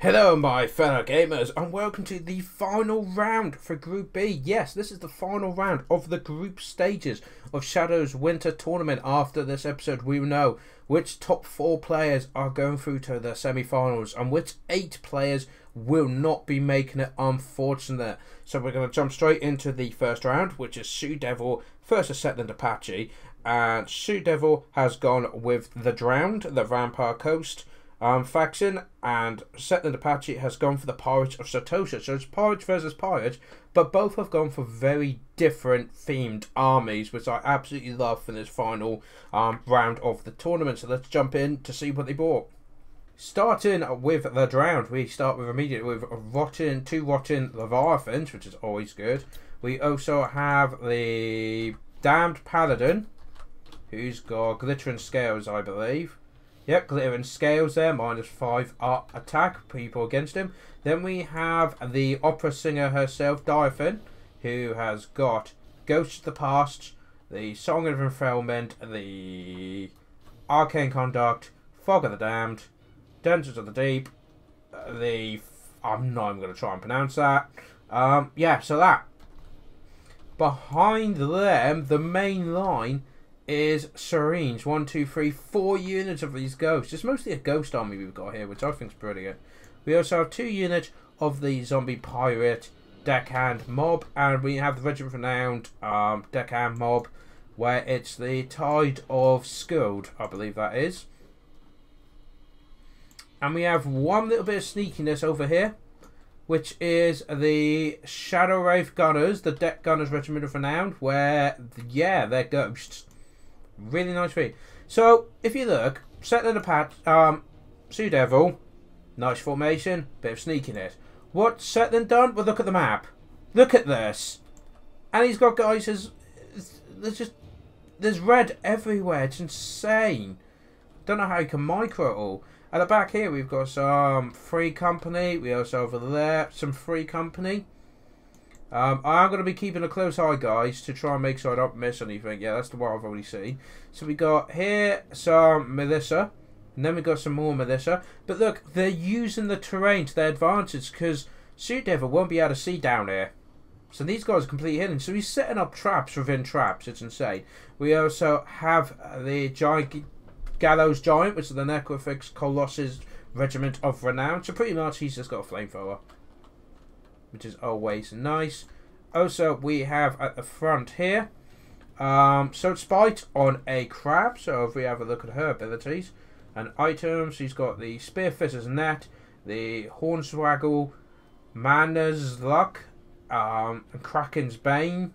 Hello my fellow gamers and welcome to the final round for Group B. Yes, this is the final round of the group stages of Shadow's Winter Tournament. After this episode we will know which top 4 players are going through to the semi-finals and which 8 players will not be making it, unfortunate. So we're going to jump straight into the first round, which is Sioux Devil versus Setland Apache. And Sioux Devil has gone with the Drowned, the Vampire Coast faction, and Setland Apache has gone for the Pirates of Satosha. So it's Pirates versus Pirates, but both have gone for very different themed armies, which I absolutely love for this final round of the tournament. So let's jump in to see what they brought. Starting with the Drowned, we start with immediately with two rotten Leviathans, which is always good. We also have the Damned Paladin, who's got glittering scales, I believe. Yep, glittering scales there, -5 up attack, people against him. Then we have the opera singer herself, Diaphin, who has got Ghosts of the Past, the Song of Enfrailment, the Arcane Conduct, Fog of the Damned, Dungeons of the Deep, I'm not even going to try and pronounce that. Yeah, so that. Behind them, the main line is Serene's. 1, 2, 3, 4 units of these ghosts. It's mostly a ghost army we've got here, which I think is brilliant. We also have 2 units of the zombie pirate deckhand mob, and we have the Regiment Renowned deckhand mob, where it's the Tide of Skuld, I believe that is. And we have one little bit of sneakiness over here, which is the Shadow Wraith Gunners, the Deck Gunners Regiment of Renowned, where, yeah, they're ghosts. Really nice feat. So, if you look, Setland Apache, Sioux Devil, nice formation, bit of sneakiness. What's Setland done? Well, look at the map. Look at this. And he's got guys, there's red everywhere. It's insane. Don't know how you can micro it all. At the back here, we've got some free company. We also over there, some free company. I'm going to be keeping a close eye, guys, to try and make sure I don't miss anything. Yeah, that's the one I've already seen. So we got here some militia, and then we got some more militia. But look, they're using the terrain to their advantage, because Sioux Devil won't be able to see down here. So these guys are completely hidden. So he's setting up traps within traps. It's insane. We also have the giant Gallows Giant, which is the Necrofix Colossus Regiment of Renown. So pretty much he's just got a flamethrower, which is always nice. Also, we have at the front here, Sword Spite on a crab. So if we have a look at her abilities and items, she's got the Spearfisher's Net, the Hornswaggle, Mana's Luck, and Kraken's Bane.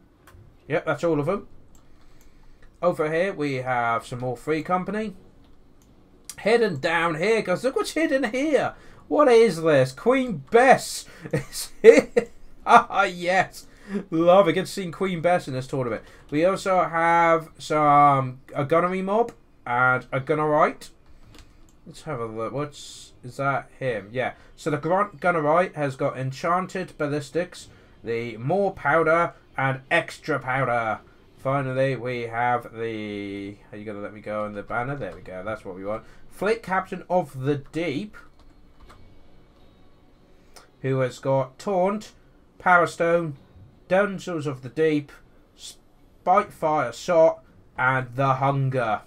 Yep, that's all of them. Over here, we have some more free company. Hidden down here, guys. Look what's hidden here. What is this? Queen Bess is here. Ah, yes. Love it. Good seeing Queen Bess in this tournament. We also have a gunnery mob and a gunnerite. Let's have a look. Is that him? Yeah. So the gunnerite has got enchanted ballistics, the more powder, and extra powder. Finally, we have the... Are you going to let me go on the banner? There we go. That's what we want. Fleet Captain of the Deep, who has got Taunt, Power Stone, Dungeons of the Deep, Spitefire Shot, and the Hunger.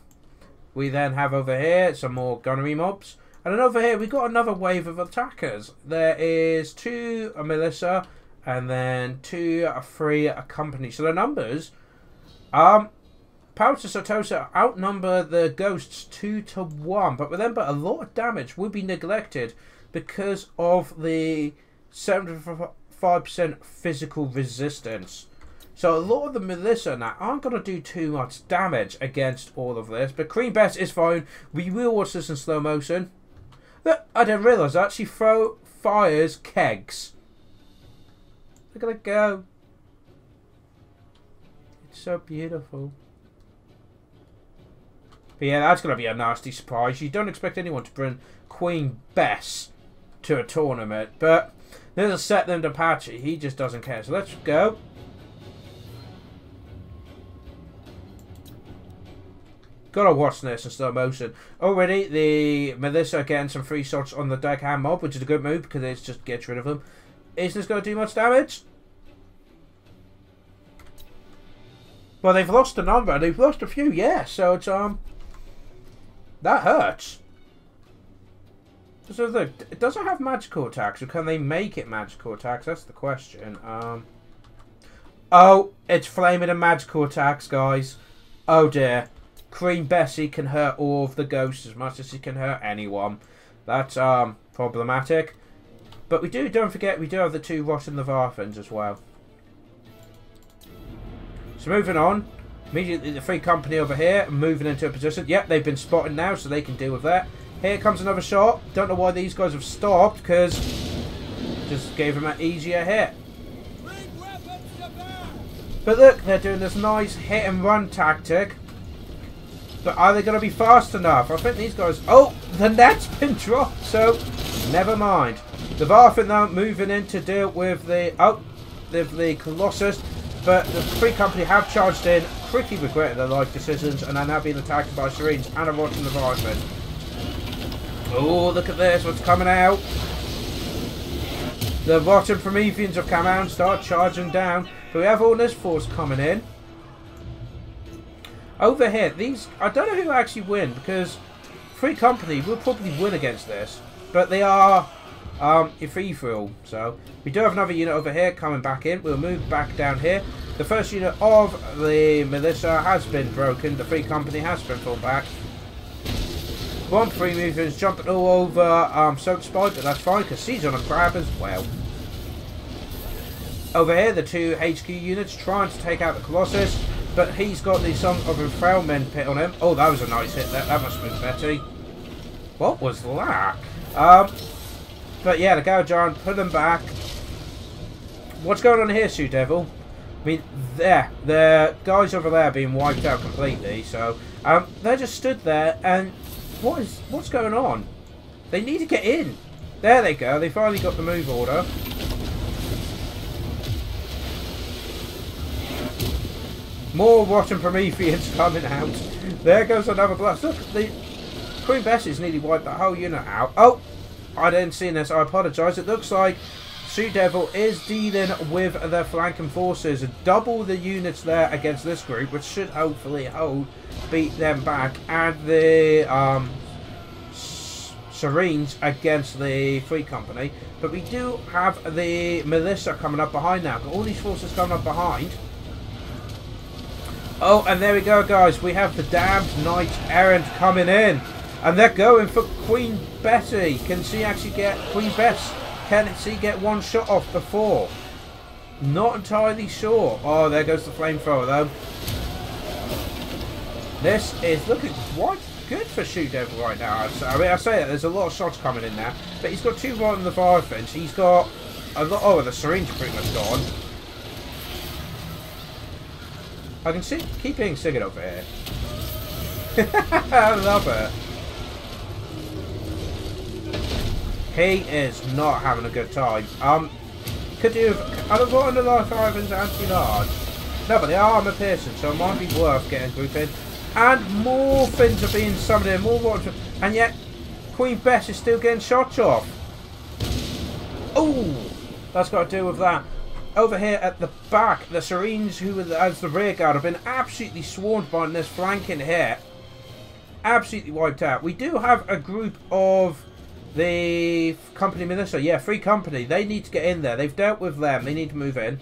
We then have over here some more gunnery mobs. And then over here we've got another wave of attackers. There is 2 militia and then 2 free company. So the numbers... Pirates of Satosha outnumber the ghosts 2-1, but remember, a lot of damage will be neglected because of the 75% physical resistance. So a lot of the militia now aren't going to do too much damage against all of this, but Queen Bess is fine. We will watch this in slow motion. Look, I didn't realise that she fires kegs. Look at it go. It's so beautiful. But yeah, that's going to be a nasty surprise. You don't expect anyone to bring Queen Bess to a tournament. But there's a Setland Apache. He just doesn't care. So let's go. Gotta watch this in slow motion. Already, the Melissa getting some free shots on the deckhand mob, which is a good move because it just gets rid of them. Isn't this going to do much damage? Well, they've lost a number. They've lost a few, yeah. So it's that hurts. So look, it doesn't have magical attacks. Or can they make it magical attacks? That's the question. Oh, it's flaming and magical attacks, guys. Oh dear. Queen Bessie can hurt all of the ghosts as much as she can hurt anyone. That's problematic. But don't forget, we do have the 2 Rotten Leviathans as well. So moving on. Immediately the Free Company over here, moving into a position. Yep, they've been spotted now, so they can deal with that. Here comes another shot. Don't know why these guys have stopped, because just gave them an easier hit. But look, they're doing this nice hit and run tactic. But are they going to be fast enough? I think these guys... Oh, the net's been dropped, so never mind. The Leviathan now moving in to deal with the... Oh, the Colossus. But the Free Company have charged in, quickly regretted their life decisions, and are now being attacked by Syreens and a Rotten Leviathan. Oh, look at this, what's coming out. The Rotten Prometheans have come out and start charging down. But we have all this force coming in. Over here, these... I don't know who will actually win, because Free Company will probably win against this. But they are free-for-all. So, we do have another unit over here coming back in. We'll move back down here. The first unit of the Militia has been broken. The Free Company has been pulled back. One free mover is jumping all over Soap Spike, but that's fine, because she's on a grab as well. Over here, the 2 HQ units trying to take out the Colossus. But he's got the Song of Enfrailment pit on him. Oh, that was a nice hit. That must have been Betty. What was that? But yeah, the Goujon put them back. What's going on here, Sue Devil? I mean, the guys over there are being wiped out completely. So they just stood there, and what's going on? They need to get in. There they go. They finally got the move order. More Rotten Prometheans coming out. There goes another blast. Look, the Queen Bessie's nearly wiped that whole unit out. Oh, I didn't see this. I apologise. It looks like Sue Devil is dealing with their flanking forces. Double the units there against this group, which should hopefully beat them back. And the Syreens against the Free Company. But we do have the Militia coming up behind now. Got all these forces coming up behind. Oh, and there we go, guys. We have the damned Knight Errant coming in. And they're going for Queen Betty. Can she actually get Queen Bess? Can she get one shot off before? Not entirely sure. Oh, there goes the flamethrower, though. This is looking quite good for Shoe Devil right now. I mean, I say that there's a lot of shots coming in now. But he's got 2 Rotten Leviathans. He's got a lot... Oh, the Syreens are pretty much gone. I can see, keep hearing Sigurd over here. I love it. He is not having a good time. Could you have... Are the Rotten Leviathans anti-large? No, but they are armor piercing, so it might be worth getting a group in. And more things are being summoned in, more Rotten... And yet, Queen Bess is still getting shots off. Oh, that's got to do with that. Over here at the back, the Syreens, who as the rear guard, have been absolutely swarmed by this flanking hit. Absolutely wiped out. We do have a group of the Company Militia. Yeah, Free Company. They need to get in there. They've dealt with them. They need to move in.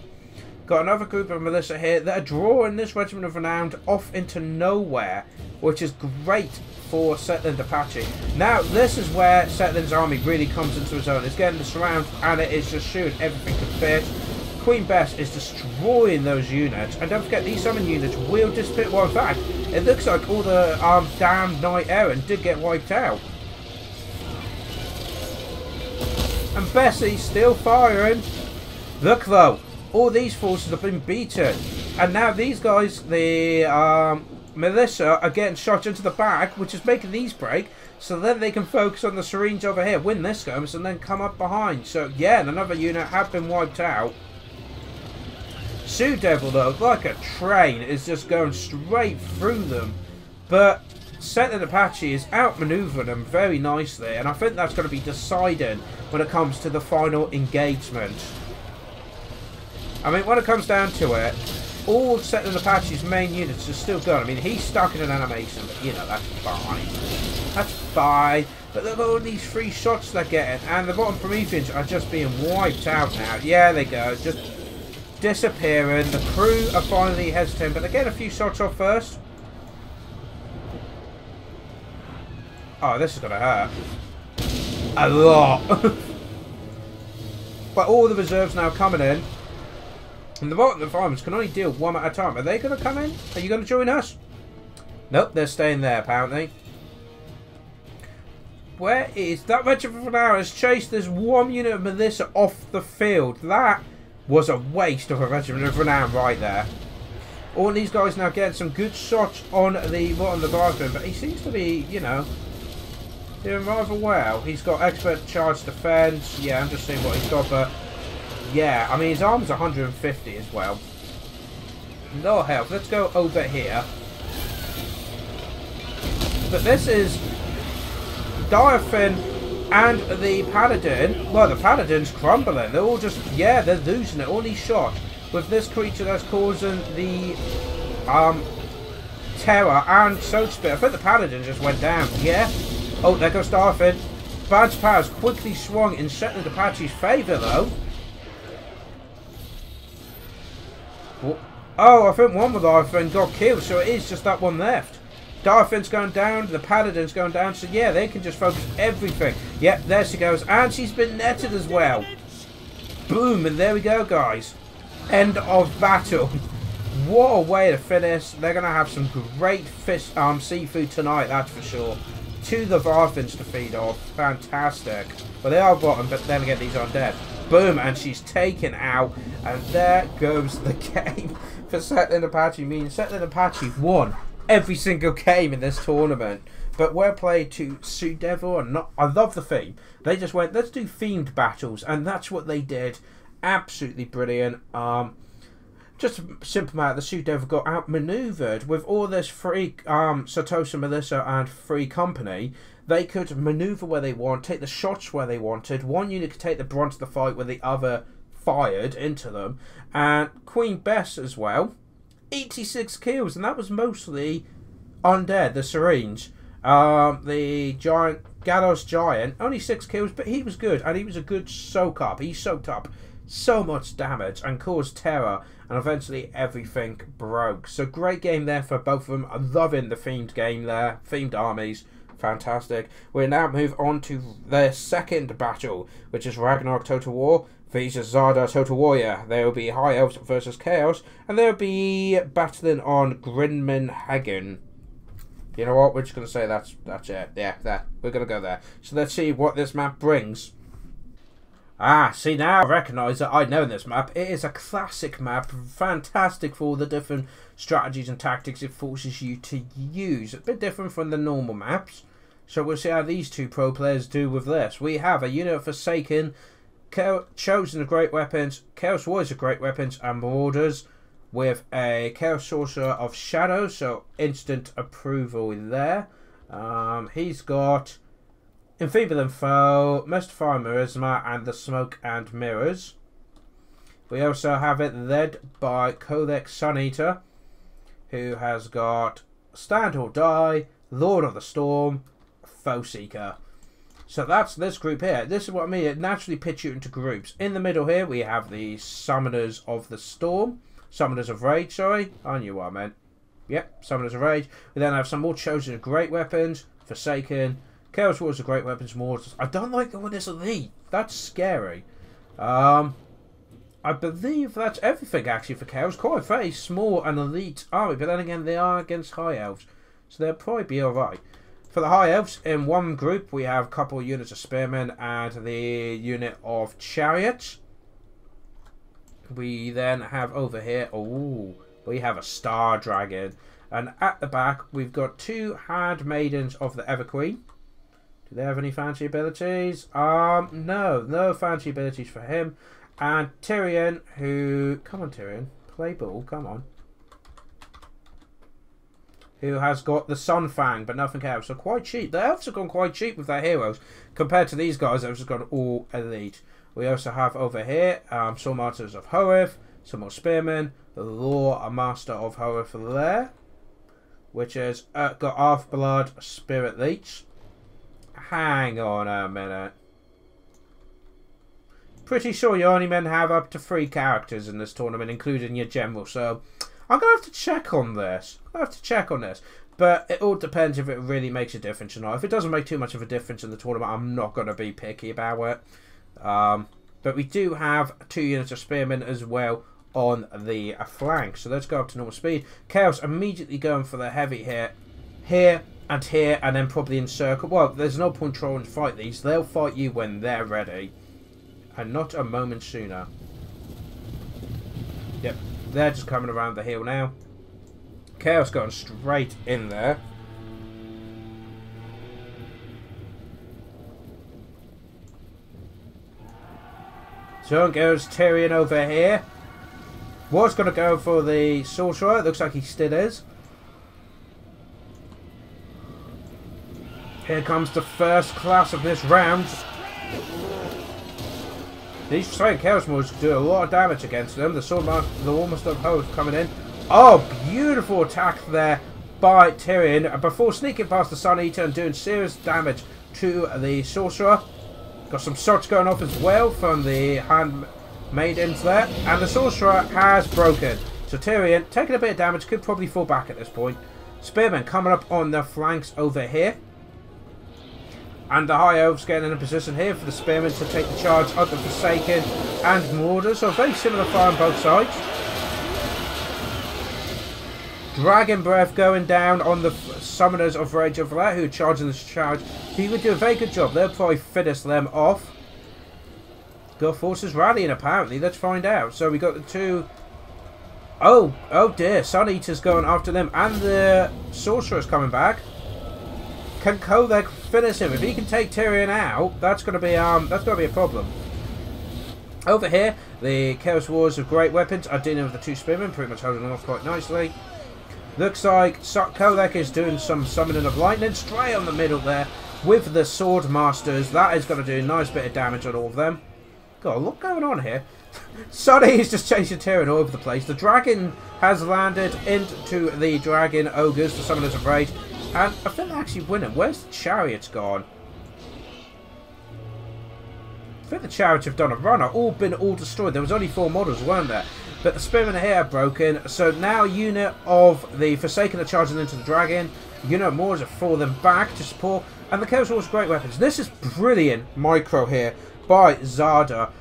Got another group of Militia here that are drawing this Regiment of Renowned off into nowhere, which is great for Setland Apache. Now, this is where Setland's army really comes into its own. It's getting the surround, and it is just shooting everything to bits. Queen Bess is destroying those units, and don't forget these summon units will disappear. Well, in fact, it looks like all the damned Knight Errant did get wiped out. And Bessie's still firing. Look though, all these forces have been beaten, and now these guys, the Militia, are getting shot into the back, which is making these break. So then they can focus on the Syreens over here, win this skirmish, and then come up behind. So yeah, and another unit have been wiped out. Sue Devil, though, like a train, is just going straight through them. But Settling Apache is outmaneuvering them very nicely, and I think that's going to be deciding when it comes to the final engagement. I mean, when it comes down to it, all Settling Apache's main units are still going. I mean, he's stuck in an animation, but you know, that's fine. That's fine. But look at all these free shots they're getting, and the bottom Prometheans are just being wiped out now. Yeah, they go, just disappearing. The crew are finally hesitating, but they get a few shots off first. Oh, this is going to hurt. A lot. But all the reserves now coming in. And the bottom of the farmers can only deal one at a time. Are they going to come in? Are you going to join us? Nope, they're staying there apparently. Where is that regiment of Renown has chased this one unit of militia off the field? That was a waste of a regiment of Renown right there. All these guys now getting some good shots on the bottom of the bathroom, but he seems to be, you know, doing rather well. He's got expert charge defense. Yeah, I'm just seeing what he's got, but yeah, I mean his arm's 150 as well. No health. Let's go over here. But this is Diaphin and the Paladin. Well, the Paladin's crumbling. They're all just, yeah, they're losing it. All these shots with this creature that's causing the terror and so to speak. I think the Paladin just went down. Yeah. Oh, there goes Diaphin. Badge powers quickly swung in Settling Apache's favour though. Oh, I think one with Diaphin got killed, so it is just that one left. Diaphin's going down, the Paladin's going down, so yeah, they can just focus everything. Yep, there she goes, and she's been netted as well. Boom, and there we go, guys. End of battle. What a way to finish. They're going to have some great fish, seafood tonight, that's for sure. To the Varthins to feed off. Fantastic. Well, they are bottom, but then again, these aren't dead. Boom, and she's taken out, and there goes the game for Settling Apache. Means Settling Apache won every single game in this tournament, but we're played to Sue Devil, and not. I love the theme. They just went, let's do themed battles, and that's what they did. Absolutely brilliant. Just a simple matter, the Sue Devil got outmaneuvered with all this free Satoshi militia and free company. They could maneuver where they want, take the shots where they wanted. One unit could take the brunt of the fight where the other fired into them, and Queen Bess as well. 86 kills, and that was mostly undead, the Syringe. The giant, Galos Giant, only 6 kills, but he was good, and he was a good soak up. He soaked up so much damage and caused terror, and eventually everything broke. So great game there for both of them. I'm loving the themed game there, themed armies. Fantastic. We'll now move on to the second battle, which is Ragnarok Total War versus Zarda Total Warrior. There will be High Elves versus Chaos, and they'll be battling on Grinman Hagen. You know what? We're just going to say that's it. Yeah, that. We're going to go there. So let's see what this map brings. Ah, see now I recognise that I know this map. It is a classic map, fantastic for all the different strategies and tactics it forces you to use. A bit different from the normal maps. So we'll see how these two pro players do with this. We have a unit of Forsaken, Chosen of Great Weapons, Chaos Warriors of Great Weapons, and Marauders, with a Chaos Sorcerer of Shadows, so instant approval there. He's got Enfeeble and Foe, Mystify and Charisma, and the Smoke and Mirrors. We also have it led by Codex Suneater, who has got Stand or Die, Lord of the Storm, Foe Seeker. So that's this group here. This is what I mean. It naturally pits you into groups. In the middle here, we have the Summoners of the Storm. Summoners of Rage, sorry. I knew what I meant. Yep, Summoners of Rage. We then have some more Chosen of Great Weapons, Forsaken, Chaos Warriors of Great Weapons, Mortars. I don't like the one that's elite. That's scary. I believe that's everything actually for Chaos. Quite a very small and elite army, but then again, they are against High Elves, so they'll probably be alright. For the High Elves, in one group, we have a couple of units of Spearmen and the unit of Chariots. We then have over here, we have a Star Dragon. And at the back, we've got 2 Handmaidens of the Everqueen. Do they have any fancy abilities? No fancy abilities for him. And Tyrion, who... Come on, Tyrion. Play ball, come on. who has got the Sun Fang, but nothing else. So quite cheap. The elves have gone quite cheap with their heroes compared to these guys that have just gone all elite. We also have over here Sword Masters of Horeth, some more Spearmen, the Law Master of Horeth there, which has got Half-Blood Spirit Leech. Hang on a minute. Pretty sure you only meant to have up to 3 characters in this tournament, including your general. So I'm going to have to check on this. But it all depends if it really makes a difference or not. If it doesn't make too much of a difference in the tournament, I'm not going to be picky about it. But we do have 2 units of Spearmen as well on the flank. So let's go up to normal speed. Chaos immediately going for the heavy hit. Here and here, and then probably encircle. Well, there's no point trying to fight these. They'll fight you when they're ready. And not a moment sooner. Yep, they're just coming around the hill now. Chaos going straight in there. So goes Tyrion over here. Was going to go for the Sorcerer. It looks like he still is. Here comes the first class of this round. These Psychic Chaos Moors do a lot of damage against them. The Sword Master, the Warmaster of Horeth coming in. Oh, beautiful attack there by Tyrion. Before sneaking past the Sun Eater and doing serious damage to the Sorcerer. Got some shots going off as well from the Handmaidens there. And the Sorcerer has broken. So Tyrion, taking a bit of damage, could probably fall back at this point. Spearmen coming up on the flanks over here. And the High Elves getting in a position here for the Spearmen to take the charge of the Forsaken and Mordor. So very similar fire on both sides. Dragon Breath going down on the Summoners of Rage over there who are charging this charge. He would do a very good job. They'll probably finish them off. Gulf Forces rallying apparently. Let's find out. So we got the 2... Oh dear. Sun Eater's going after them. And the Sorcerer's coming back. Can Kovek finish him? If he can take Tyrion out, that's going to be a problem. Over here, the Chaos Wars of Great Weapons are dealing with the 2 Spearmen, pretty much holding them off quite nicely. Looks like Kovek is doing some summoning of lightning straight on the middle there with the Sword Masters. That is going to do a nice bit of damage on all of them. Got a lot going on here. Sonny is just chasing Tyrion all over the place. The dragon has landed into the Dragon Ogres, the Summoners of Rage. And I think they're actually winning. Where's the Chariots gone? I think the Chariots have done a runner. All destroyed. There was only 4 models, weren't there? But the Spearmen here are broken. So now unit of the Forsaken are charging into the Dragon. Unit of Moors are falling back to support. And the Chaos Wars Great Weapons. This is brilliant micro here by Zada.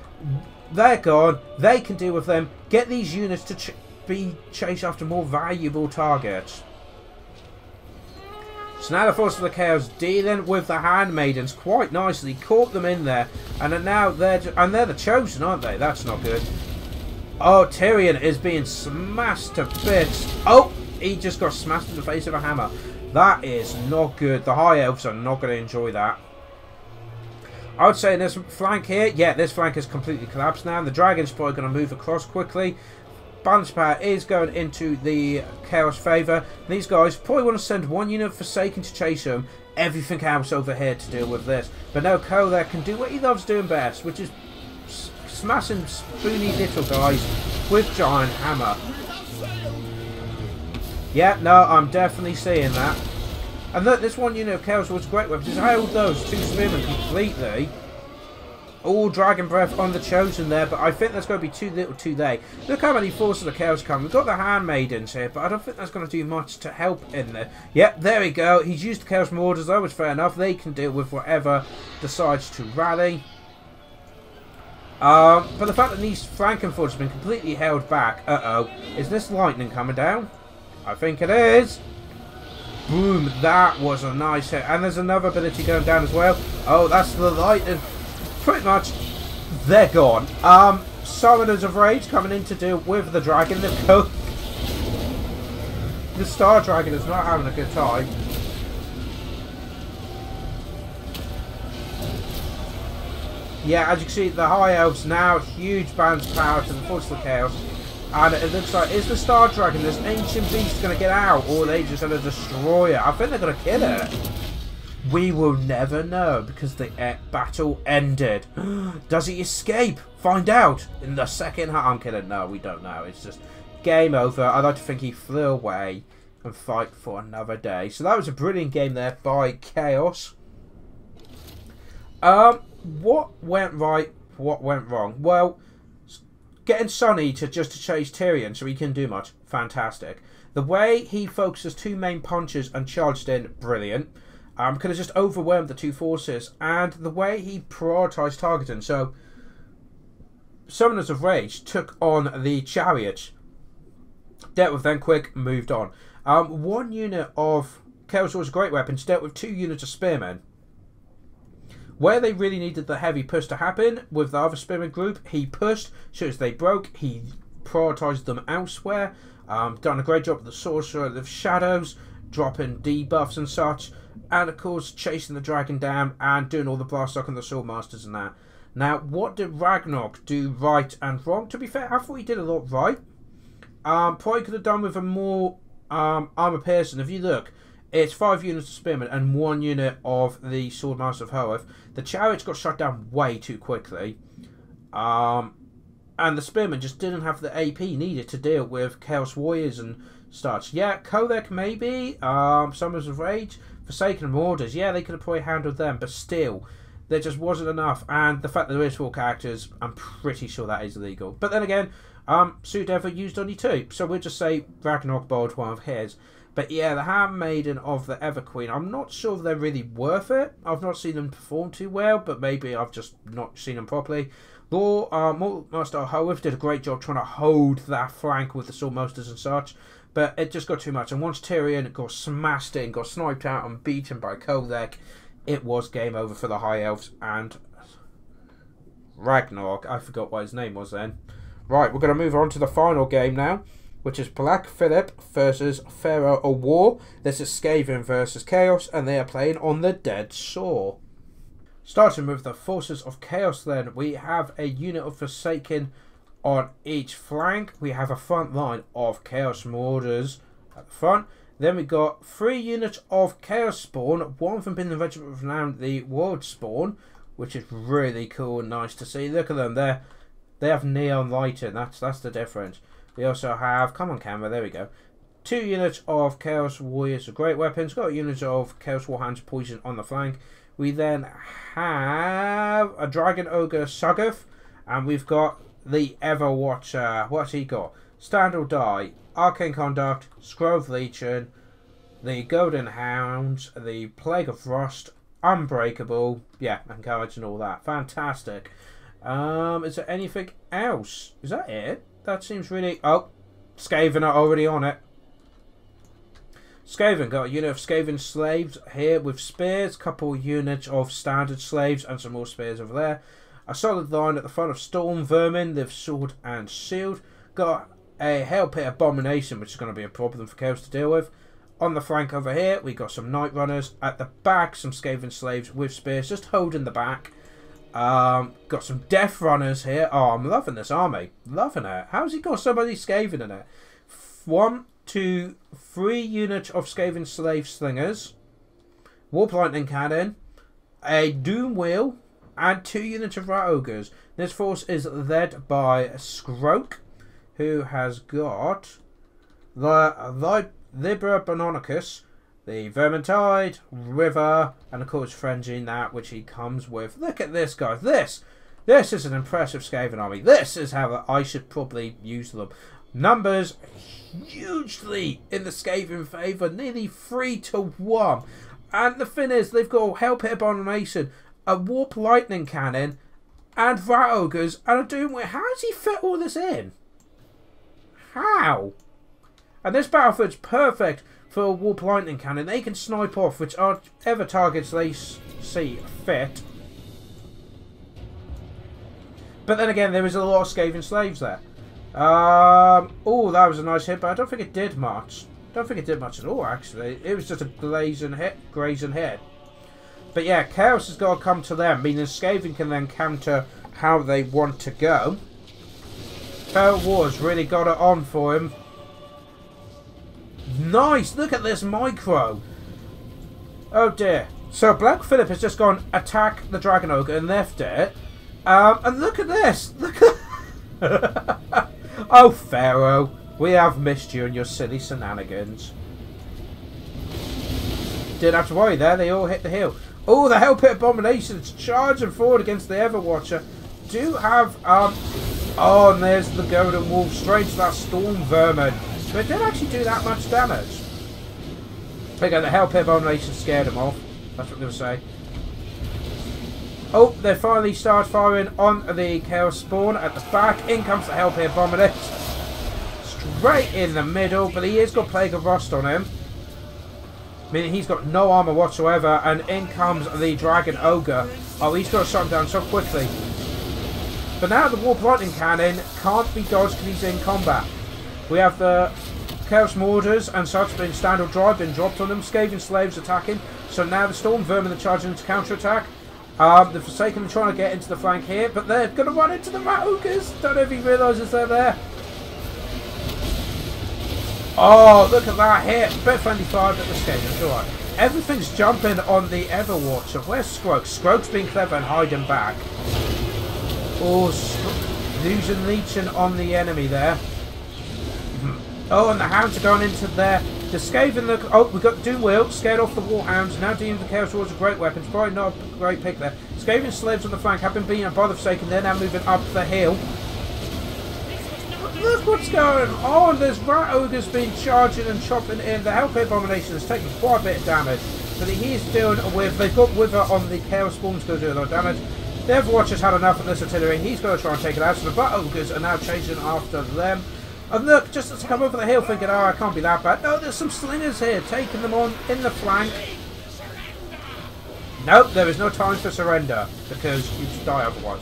They're gone. They can deal with them. Get these units to be chased after more valuable targets. So now the Force of the Chaos dealing with the Handmaidens quite nicely. Caught them in there. And now they're the Chosen, aren't they? That's not good. Oh, Tyrion is being smashed to bits. Oh, he just got smashed in the face with a hammer. That is not good. The High Elves are not going to enjoy that. I would say in this flank here, yeah, this flank is completely collapsed now. The Dragon's probably going to move across quickly. Balance power is going into the Chaos favour. These guys probably want to send 1 unit Forsaken to chase them. Everything else over here to deal with this. But now Ko there can do what he loves doing best, which is smashing spoony little guys with giant hammer. Yeah, no, I'm definitely seeing that. And look, this 1 unit of Chaos Wars Great Weapons has held those 2 Spearmen completely. All Dragon Breath on the Chosen there, but I think that's going to be too little too late. Look how many Forces of the Chaos come. We've got the Handmaidens here, but I don't think that's going to do much to help in there. Yep, there we go. He's used the Chaos Marauders, though, which is fair enough. They can deal with whatever decides to rally. But the fact that these Frankenfords have been completely held back. Uh-oh. Is this lightning coming down? I think it is. Boom. That was a nice hit. And there's another ability going down as well. Oh, that's the lightning. Pretty much, they're gone. Summoners of Rage coming in to deal with the Dragon. The Star Dragon is not having a good time. Yeah, as you can see, the High Elves now, huge balance power to the Force of the Chaos. And it looks like, is the Star Dragon, this ancient beast, going to get out? Or are they just going to destroy it? I think they're going to kill it. We will never know because the battle ended. Does he escape? Find out in the second half. I'm kidding. No, we don't know. It's just game over. I like to think he flew away and fight for another day. So that was a brilliant game there by Chaos. What went right? What went wrong? Well, getting Sonny to chase Tyrion so he couldn't do much. Fantastic. The way he focused his two main punches and charged in. Brilliant. Could have just overwhelmed the two forces. And the way he prioritised targeting. So, Summoners of Rage took on the chariots. Dealt with them quick, moved on. One unit of Chaos Warriors Great Weapons dealt with 2 units of Spearmen. Where they really needed the heavy push to happen with the other Spearman group, he pushed. As they broke, he prioritised them elsewhere. Done a great job with the Sorcerer of Shadows, dropping debuffs and such. And of course, chasing the dragon down and doing all the blast stock and the Swordmasters and that. Now, what did Ragnarok do right and wrong? To be fair, I thought he did a lot right. Probably could have done with a more armor piercing. If you look, it's 5 units of Spearmen and 1 unit of the Swordmaster of Hoeth. The chariots got shut down way too quickly. And the Spearmen just didn't have the AP needed to deal with Chaos Warriors and such. Yeah, Kodek maybe. Summers of Rage. Forsaken Marauders. Yeah, they could have probably handled them. But still, there just wasn't enough. And the fact that there is 4 characters, I'm pretty sure that is illegal. But then again, Sue Dever used only 2. So we'll just say Ragnarok borrowed one of his. But yeah, the Handmaiden of the Everqueen, I'm not sure if they're really worth it. I've not seen them perform too well, but maybe I've just not seen them properly. Master Hoeth did a great job trying to hold that flank with the Swordmasters and such, but it just got too much. And once Tyrion got smashed in, got sniped out and beaten by Kodek, it was game over for the High Elves and Ragnarok. I forgot what his name was then. Right, we're going to move on to the final game now, which is Black Phillip versus Pharaoh of War. This is Skaven versus Chaos, and they are playing on the Dead Saw. Starting with the forces of Chaos then, we have a unit of Forsaken on each flank. We have a front line of Chaos Marauders at the front. Then we got 3 units of Chaos Spawn, one of them being the regiment renowned the World Spawn, which is really cool and nice to see. Look at them there. They have neon lighting, that's the difference. We also have, come on camera, there we go, 2 units of Chaos Warriors of Great Weapons, got units of Chaos Warhounds Poison on the flank. We then have a Dragon Ogre Suggoth, and we've got the Everwatcher, what's he got? Stand or Die, Arcane Conduct, Scroll of Legion, the Golden Hounds, the Plague of Rust, Unbreakable, yeah, and Courage and all that. Fantastic. Is there anything else? Is that it? That seems really... Oh, Skaven are already on it. Skaven, got a unit of Skaven slaves here with spears, couple units of standard slaves and some more spears over there. A solid line at the front of Storm Vermin, with sword and shield. Got a Hell Pit Abomination, which is going to be a problem for Chaos to deal with. On the flank over here, we got some Night Runners. At the back, some Skaven slaves with spears, just holding the back. Got some Death Runners here. Oh, I'm loving this army. Loving it. How's he got so many Skaven in it? 1, 2, 3 units of Skaven Slave Slingers. Warp Lightning Cannon. A Doom Wheel. And 2 units of Rat Ogres. This force is led by Skroak, who has got the Libra Banonicus, the Vermintide, River, and of course Frenzy in that, which he comes with. Look at this, guys. This is an impressive Skaven army. This is how I should probably use them. Numbers hugely in the Skaven favour, nearly 3-1. And the thing is, they've got Hell Pit Abomination, a Warp Lightning Cannon, and Rat Ogres, and a Doom Wheel. How does he fit all this in? How? And this battlefield's perfect for a Warp Lightning Cannon. They can snipe off whichever targets they see fit. But then again, there is a lot of Skaven slaves there. Oh, that was a nice hit, but I don't think it did much. Don't think it did much at all, actually. It was just a grazing hit. But yeah, Chaos has got to come to them, meaning Skaven can then counter how they want to go. Feral Wars really got it on for him. Nice! Look at this micro! Oh dear. So Black Phillip has just gone attack the Dragon Ogre and left it. And look at this! Look at... Oh, Pharaoh. We have missed you and your silly shenanigans. Didn't have to worry there, they all hit the hill. Oh, the Hell Pit Abominations charging forward against the Everwatcher. Do have, oh, and there's the Golden Wolf straight to that Storm Vermin. But it didn't actually do that much damage. Again, the Hell Pit Abomination scared him off. That's what I'm going to say. Oh, they finally start firing on the Chaos Spawn at the back. In comes the Hell Pit Abomination. Straight in the middle, but he has got Plague of Rust on him. Meaning he's got no armor whatsoever, and in comes the Dragon Ogre. Oh, he's got to shut him down so quickly. But now the Warp Lightning Cannon can't be dodged because he's in combat. We have the Chaos Mortars and such being standard drive, been dropped on them. Skaven Slaves attacking. So now the Storm Vermin are charging to counter-attack. The Forsaken are trying to get into the flank here, but they're going to run into the Rat Ogres. Don't know if he realises they're there. Oh, look at that hit. Bit friendly fire, but the Skaven's alright. Everything's jumping on the Everwatcher. Where's Scroak? Scroak's being clever and hiding back. Oh, losing leeching on the enemy there. Oh, and the Hounds are going into there. The Skaven, oh, we've got Doomwheel, scared off the Warhounds. Now dealing the Chaos Wars are great weapons. Probably not a great pick there. Skaven Slaves on the flank have been beaten up by the Forsaken. They're now moving up the hill. Look what's going on. There's Rat Ogres being charging and chopping in. The Hell Pit Abomination has taken quite a bit of damage. But he is doing a whiff. They've got Wither on the Chaos Spawn's going to do a lot of damage. The Everwatcher's had enough of this artillery. He's going to try and take it out. So the Rat Ogres are now chasing after them. And look, just as they come over the hill thinking, oh, I can't be that bad. No, there's some slingers here, taking them on in the flank. Nope, there is no time for surrender, because you just die otherwise.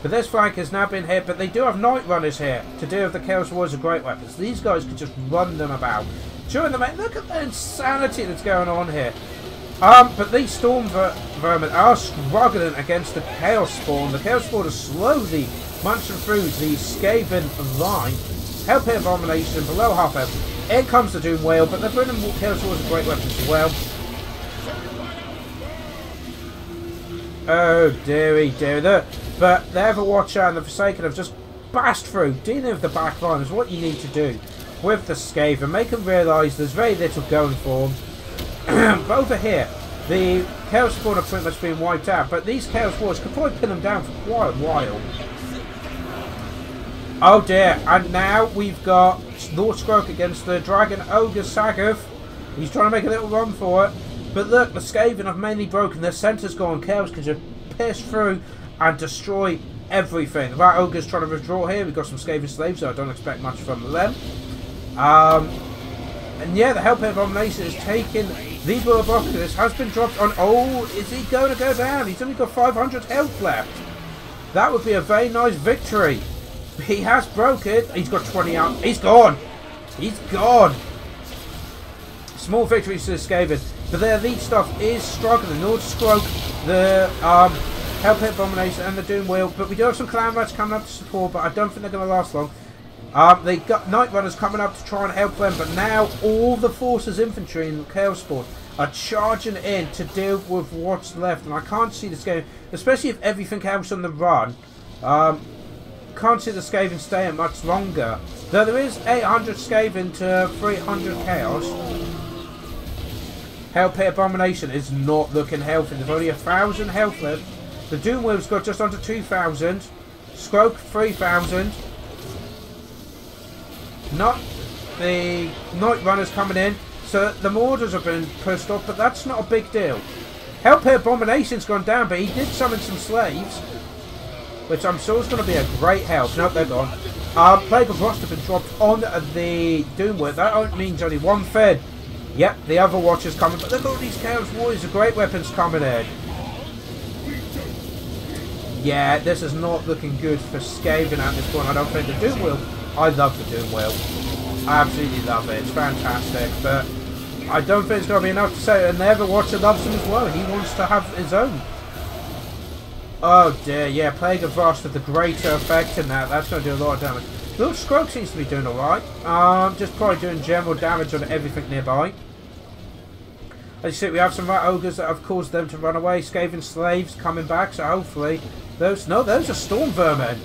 But this flank has now been hit, but they do have Night Runners here to deal with the Chaos Wars of great weapons. These guys could just run them about. During the look at the insanity that's going on here. But these Storm Vermin are struggling against the Chaos Spawn. The Chaos Spawn is slowly munching through the Skaven line. Hell Pit Abomination below half health. In comes the Doom Whale, but they're bringing Chaos Wars of great weapons as well. Oh dearie dear. But the Everwatcher and the Forsaken have just bashed through. Dealing with the back line is what you need to do with the Skaven. Make them realise there's very little going for them. But over here, the Chaos Spawn have pretty much been wiped out. But these Chaos Wars could probably pin them down for quite a while. Oh dear, and now we've got Lord Scroak against the Dragon Ogre Sagath. He's trying to make a little run for it. But look, the Skaven have mainly broken. Their centre's gone. Chaos can just pierce through and destroy everything. The Rat Ogre's trying to withdraw here. We've got some Skaven Slaves, so I don't expect much from them. And yeah, the Hell Pit Abomination is taking the Bullabocus. Has been dropped on... Oh, is he going to go down? He's only got 500 health left. That would be a very nice victory. He has broken. He's got 20 out. He's gone. He's gone. Small victories to the Skaven. But their elite stuff is struggling. Lord Scroak, the Hell Pit Abomination and the Doom Wheel. But we do have some Clan Rats coming up to support, but I don't think they're going to last long. They got Night Runners coming up to try and help them. But now all the Forces Infantry in Chaos Spawn are charging in to deal with what's left. And I can't see this game, especially if everything else on the run. Can't see the Skaven staying much longer. Though there is 800 Skaven to 300 Chaos. Hell Pit Abomination is not looking healthy. There's only 1,000 health left. The Doom Wheel's got just under 2,000. Scroak 3,000. Not the Night Runners coming in. So the Mordors have been pushed off, but that's not a big deal. Hell Pit Abomination's gone down, but he did summon some slaves, which I'm sure is going to be a great help. Nope, they're gone. Plague of Rust have been dropped on the Doom Wheel. That means only one thing. Yep, the other Watcher's coming, but look at all these Chaos Warriors of great weapons coming in. Yeah, this is not looking good for Skaven at this point. I don't think the Doom Wheel. I love the Doom Wheel. I absolutely love it. It's fantastic, but I don't think it's going to be enough to say. And the other Watcher loves him as well. He wants to have his own. Oh dear, yeah, Plague of Rust with the greater effect in that. That's going to do a lot of damage. Lord Scrog seems to be doing alright. Just probably doing general damage on everything nearby. As you see, we have some rat ogres that have caused them to run away. Skaven slaves coming back, so hopefully those are storm vermin.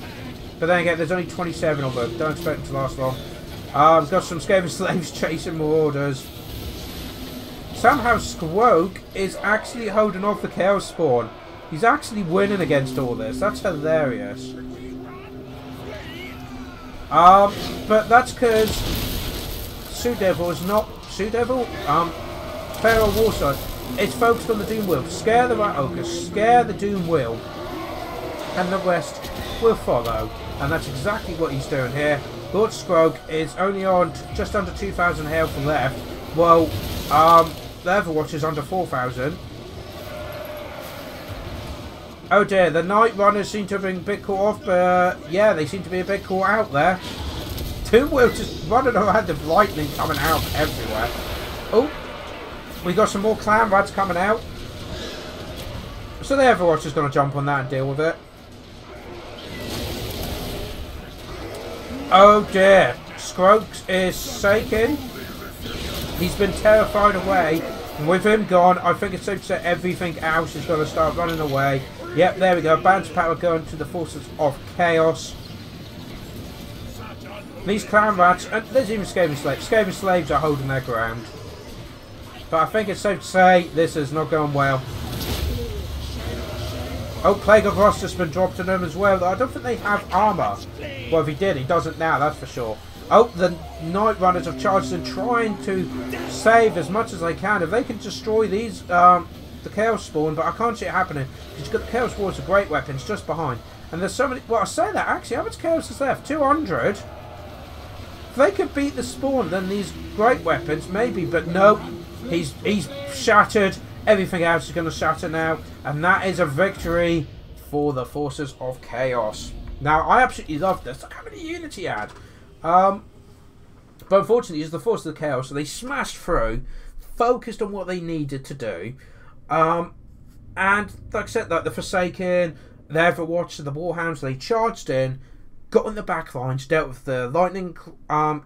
But then again, there's only 27 of them. Don't expect them to last long. Got some Skaven slaves chasing marauders. Somehow Scrog is actually holding off the Chaos Spawn. He's actually winning against all this. That's hilarious. But that's because Sue Devil is not Sue Devil. Pharaoh Warside. It's focused on the Doom Wheel. Scare the Rat Ogres, scare the Doom Wheel, and the rest will follow. And that's exactly what he's doing here. Lord Scrog is only on just under 2,000 health left. Well, the Overwatch is under 4,000. Oh dear, the Night Runners seem to have been a bit caught off, but yeah, they seem to be a bit caught out there. Doom Wheel just running around with lightning coming out everywhere. Oh, we got some more clan rats coming out. So the Overwatch is going to jump on that and deal with it. Oh dear, Scrogs is shaking. He's been terrified away. And with him gone, I think it's safe to say everything else is going to start running away. Yep, there we go. Bounce power going to the forces of chaos. These clan rats, and there's even Skaven slaves. Skaven slaves are holding their ground. But I think it's safe to say this is not going well. Oh, Plague of Rust has been dropped to them as well. I don't think they have armour. Well, if he did, he doesn't now, that's for sure. Oh, the Night Runners have charged and trying to save as much as they can. If they can destroy these, the Chaos Spawn, but I can't see it happening. Because you've got the Chaos Spawn's a great weapons just behind. And there's so many, well, I say that, actually, how much Chaos is left? 200? If they could beat the Spawn, then these great weapons, maybe, but no. He's shattered. Everything else is going to shatter now. And that is a victory for the forces of chaos. Now, I absolutely love this. Look how many units he had. But unfortunately, it's the forces of chaos. So they smashed through, focused on what they needed to do. And like I said, like the Forsaken, the Overwatch, and the Warhounds, they charged in, got on the back lines, dealt with the lightning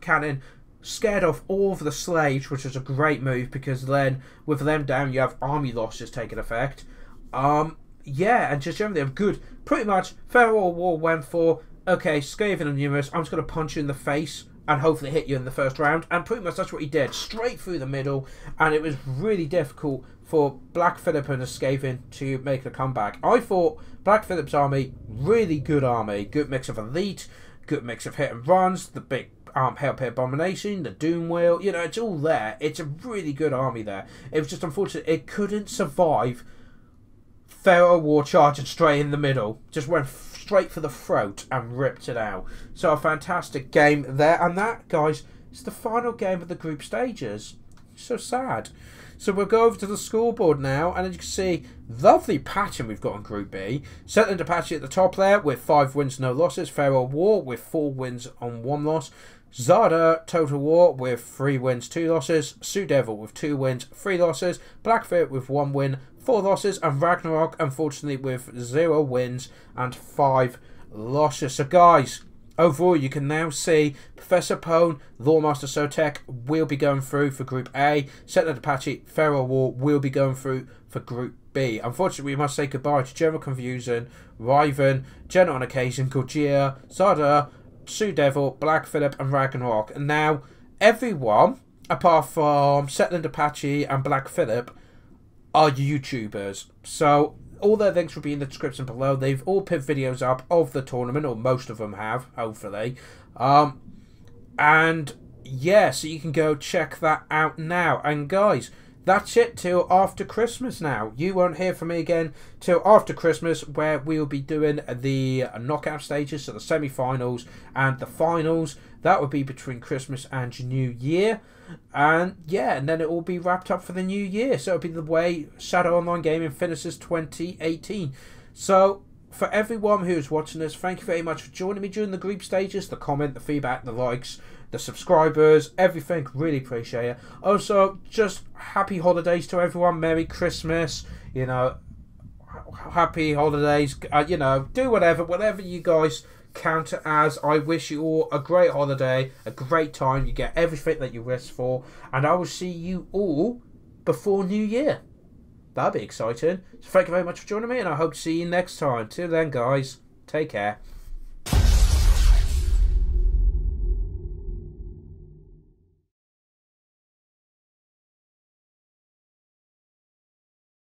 cannon, scared off all of the slaves, which was a great move because then with them down you have army losses taking effect. Yeah, and just generally good. Pretty much Pharaoh War went for, okay, Skaven and numerous, I'm just going to punch you in the face and hopefully hit you in the first round, and pretty much that's what he did, straight through the middle, and it was really difficult for Black Phillip and the Skaven to make a comeback. I thought Black Phillip's army, really good army, good mix of elite, good mix of hit and runs, the big Hail Pit Abomination, the Doom Wheel, you know, it's all there. It's a really good army there. It was just unfortunate it couldn't survive Pharaoh War charging straight in the middle. Just went straight for the throat and ripped it out. So a fantastic game there. And that, guys, is the final game of the group stages. So sad. So we'll go over to the scoreboard now, and as you can see, lovely pattern we've got on Group B. Settled Apache at the top there with 5 wins, no losses. Pharaoh War with 4 wins on 1 loss. Zada Total War with 3 wins, 2 losses. Sue Devil with 2 wins, 3 losses. Blackfeet with 1 win, 4 losses. And Ragnarok, unfortunately, with 0 wins and 5 losses. So, guys, overall, you can now see Professor Pone, Lawmaster Sotek will be going through for Group A. Settled Apache, Pharaoh War will be going through for Group B. Unfortunately, we must say goodbye to General Confusion, Riven, Jenna on Occasion, Gorgia, Zada, Sue Devil, Black Phillip, and Ragnarok. And now, everyone, apart from Settled Apache and Black Phillip, are YouTubers. So, all their links will be in the description below. They've all put videos up of the tournament, or most of them have, hopefully. And yeah, so you can go check that out now. And guys, that's it till after Christmas now. You won't hear from me again till after Christmas, where we'll be doing the knockout stages, so the semi-finals and the finals. That will be between Christmas and New Year. And yeah, and then it will be wrapped up for the new year. So it'll be the way Shadow Online Gaming finishes 2018. So for everyone who's watching this, thank you very much for joining me during the group stages, the comment, the feedback, the likes, the subscribers, everything. Really appreciate it. Also, just happy holidays to everyone. Merry Christmas. You know, happy holidays. You know, do whatever you guys counter as. I wish you all a great holiday, a great time. You get everything that you wish for, and I will see you all before New Year. That'll be exciting. So thank you very much for joining me, and I hope to see you next time. Till then, guys, take care.